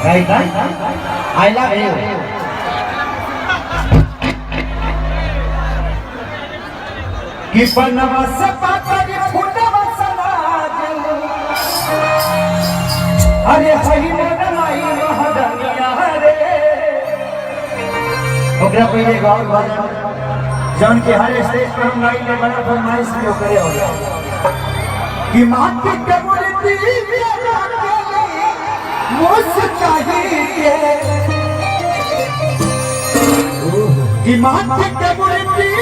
Right? I love you. कि बनवा से पाकर फूलवा सलाज अरे हई मनमाई महदनिया रे ओकरा पहले गाँव भजन जौन के हर स्टेज पर हम गाई ले बड़ा फरमाइश क्यों करे हो कि माटी के मूर्ति मुस्काही के कि माटी के मूर्ति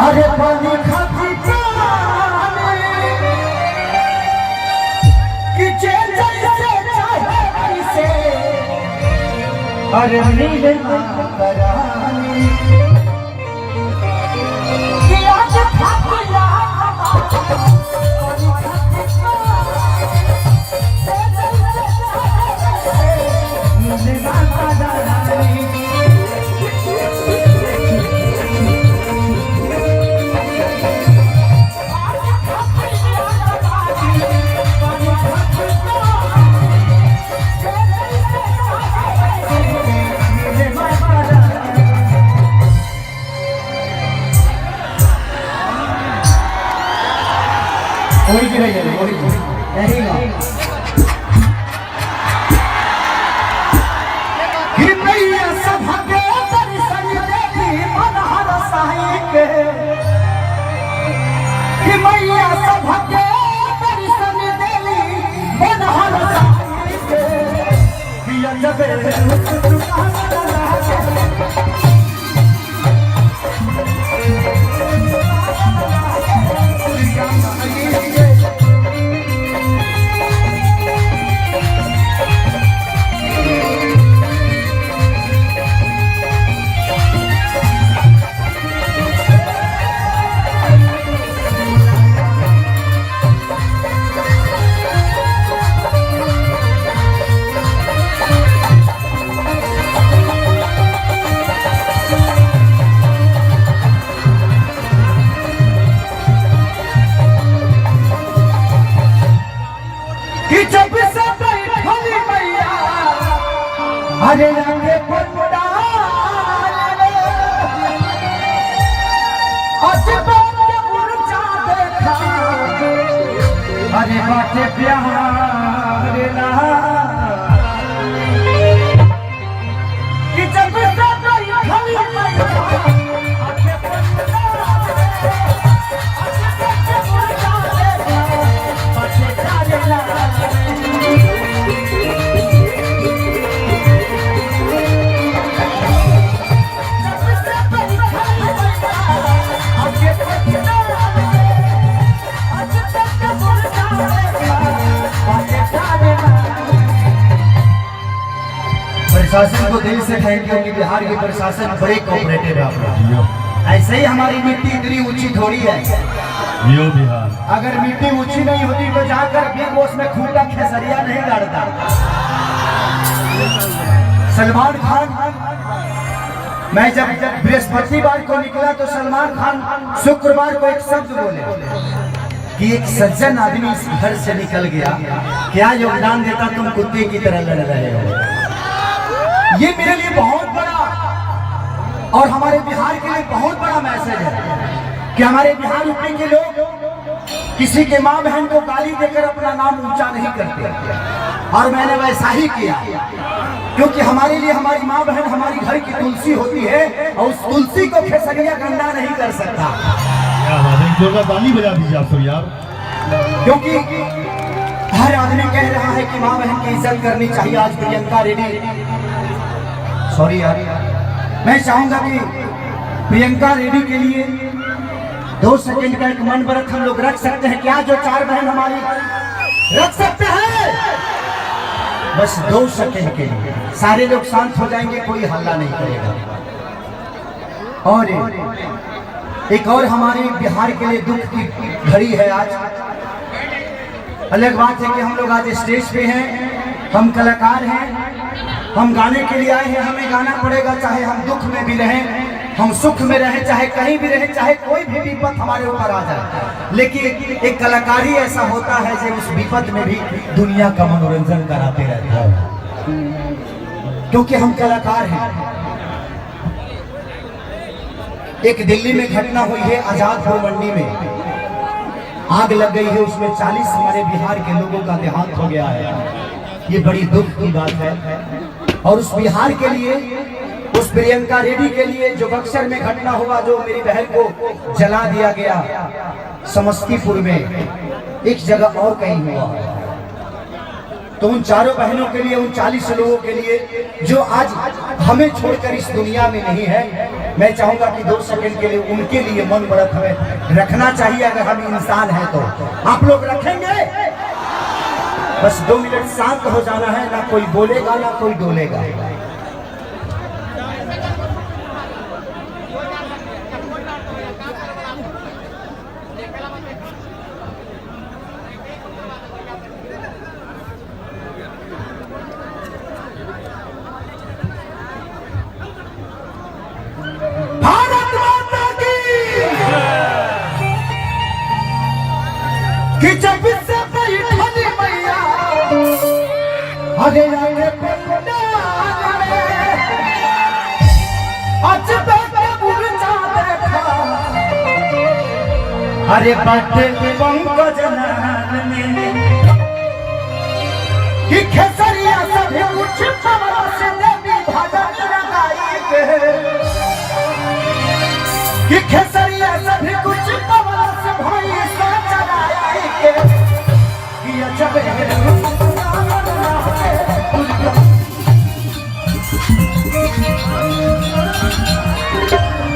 अरे पानी खाती कि से अरे नीले करानी कि आज खातिया अरे रंगे अरे बाटे प्यार ना प्रशासन को दिल से थैंक यू कि बिहार के प्रशासन बड़े कोऑपरेटिव है आप लोग। ऐसे ही हमारी मिट्टी इतनी ऊंची थोड़ी है। बिहार अगर मिट्टी ऊंची नहीं होती तो जाकर बिग बॉस में खूंटा खेसरिया नहीं गाड़ता। सलमान खान, मैं जब बृहस्पतिवार को निकला तो सलमान खान शुक्रवार को एक शब्द बोले कि एक सज्जन आदमी इस घर से निकल गया, क्या योगदान देता, तुम कुत्ते की तरह लड़ रहे हो। ये मेरे लिए बहुत बड़ा और हमारे बिहार के लिए बहुत बड़ा मैसेज है कि हमारे बिहार यूपी के लोग किसी के माँ बहन को गाली देकर अपना नाम ऊंचा नहीं करते, और मैंने वैसा ही किया क्योंकि हमारे लिए हमारी माँ बहन हमारी घर की तुलसी होती है और उस तुलसी को खेसरिया गंदा नहीं कर सकता। ताली बजा दीजिए आप सब यार, क्योंकि हर आदमी कह रहा है कि माँ बहन की इज्जत करनी चाहिए। आज प्रियंका रेड्डी, सॉरी यार, मैं चाहूंगा कि प्रियंका रेड्डी के लिए 2 सेकंड का एक मन व्रत हम लोग रख सकते हैं क्या? जो 4 बहन हमारी रख सकते हैं, बस 2 सेकंड के लिए सारे लोग शांत हो जाएंगे, कोई हल्ला नहीं करेगा। और एक और हमारे बिहार के लिए दुख की घड़ी है आज। अलग बात है कि हम लोग आज स्टेज पे हैं, हम कलाकार हैं, हम गाने के लिए आए हैं, हमें गाना पड़ेगा, चाहे हम दुख में भी रहें, हम सुख में रहें, चाहे कहीं भी रहें, चाहे कोई भी विपत हमारे ऊपर आ जाए। लेकिन एक कलाकार ही ऐसा होता है जो उस विपत में भी दुनिया का मनोरंजन कराते रहता है, क्योंकि हम कलाकार हैं। एक दिल्ली में घटना हुई है, आजादपुर मंडी में आग लग गई है, उसमें 40 हमारे बिहार के लोगों का देहांत हो गया है। ये बड़ी दुख की बात है। और उस बिहार के लिए, उस प्रियंका रेड्डी के लिए जो बक्सर में घटना हुआ, जो मेरी बहन को जला दिया गया समस्तीपुर में, एक जगह और कहीं हुआ, तो उन चारों बहनों के लिए, उन 40 लोगों के लिए जो आज हमें छोड़कर इस दुनिया में नहीं है, मैं चाहूंगा कि 2 सेकंड के लिए उनके लिए मन व्रत हमें रखना चाहिए। अगर हम इंसान हैं तो आप लोग रखेंगे? बस 2 मिनट शांत हो जाना है, ना कोई बोलेगा ना कोई डोलेगा। कि जब से बैठली मैया अरे आगे पंडाल में, आज तक मुर्चा देखा अरे बाटे पंकज नाल में, कि खेसरिया सभी कुछ